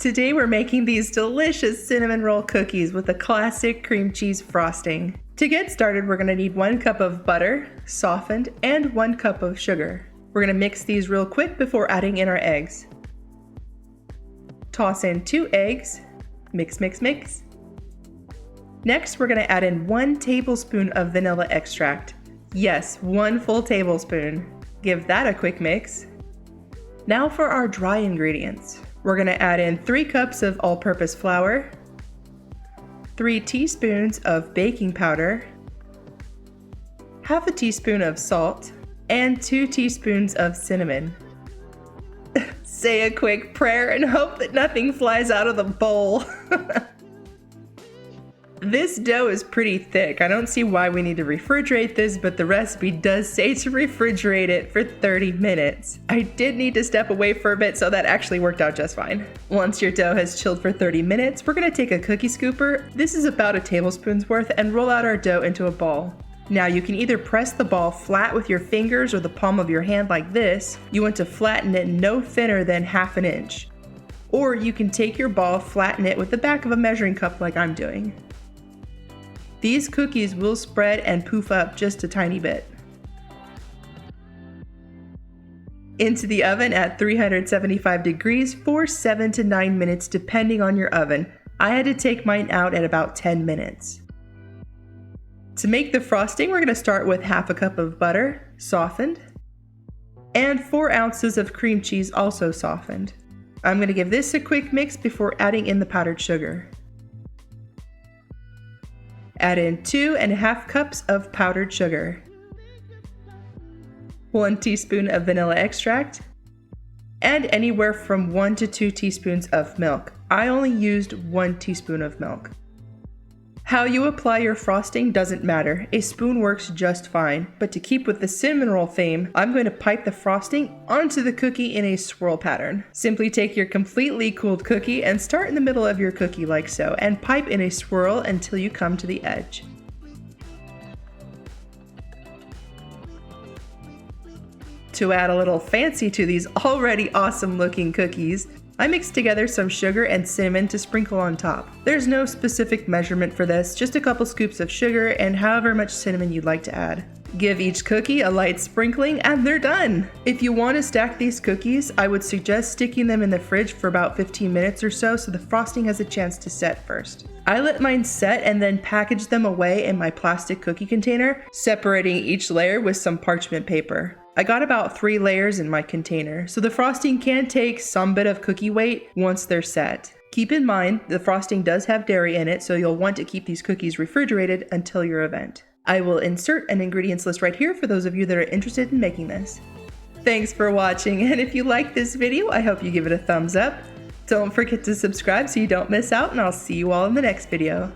Today we're making these delicious cinnamon roll cookies with a classic cream cheese frosting. To get started, we're going to need 1 cup of butter, softened, and 1 cup of sugar. We're going to mix these real quick before adding in our eggs. Toss in 2 eggs, mix, mix, mix. Next, we're going to add in 1 tablespoon of vanilla extract. Yes, 1 full tablespoon. Give that a quick mix. Now for our dry ingredients. We're going to add in 3 cups of all-purpose flour, 3 teaspoons of baking powder, half a teaspoon of salt, and 2 teaspoons of cinnamon. Say a quick prayer and hope that nothing flies out of the bowl. This dough is pretty thick. I don't see why we need to refrigerate this, but the recipe does say to refrigerate it for 30 minutes. I did need to step away for a bit, so that actually worked out just fine. Once your dough has chilled for 30 minutes, we're gonna take a cookie scooper, this is about a tablespoon's worth, and roll out our dough into a ball. Now you can either press the ball flat with your fingers or the palm of your hand like this. You want to flatten it no thinner than ½ inch. Or you can take your ball, flatten it with the back of a measuring cup like I'm doing. These cookies will spread and poof up just a tiny bit. Into the oven at 375 degrees for 7 to 9 minutes depending on your oven. I had to take mine out at about 10 minutes. To make the frosting, we're going to start with ½ a cup of butter, softened, and 4 ounces of cream cheese, also softened. I'm going to give this a quick mix before adding in the powdered sugar. Add in 2½ cups of powdered sugar, 1 teaspoon of vanilla extract, and anywhere from 1 to 2 teaspoons of milk. I only used 1 teaspoon of milk. How you apply your frosting doesn't matter. A spoon works just fine, but to keep with the cinnamon roll theme, I'm going to pipe the frosting onto the cookie in a swirl pattern. Simply take your completely cooled cookie and start in the middle of your cookie like so, and pipe in a swirl until you come to the edge. To add a little fancy to these already awesome looking cookies, I mixed together some sugar and cinnamon to sprinkle on top. There's no specific measurement for this, just a couple scoops of sugar and however much cinnamon you'd like to add. Give each cookie a light sprinkling and they're done! If you want to stack these cookies, I would suggest sticking them in the fridge for about 15 minutes or so the frosting has a chance to set first. I let mine set and then packaged them away in my plastic cookie container, separating each layer with some parchment paper. I got about 3 layers in my container, so the frosting can take some bit of cookie weight once they're set. Keep in mind, the frosting does have dairy in it, so you'll want to keep these cookies refrigerated until your event. I will insert an ingredients list right here for those of you that are interested in making this. Thanks for watching, and if you like this video, I hope you give it a thumbs up. Don't forget to subscribe so you don't miss out, and I'll see you all in the next video.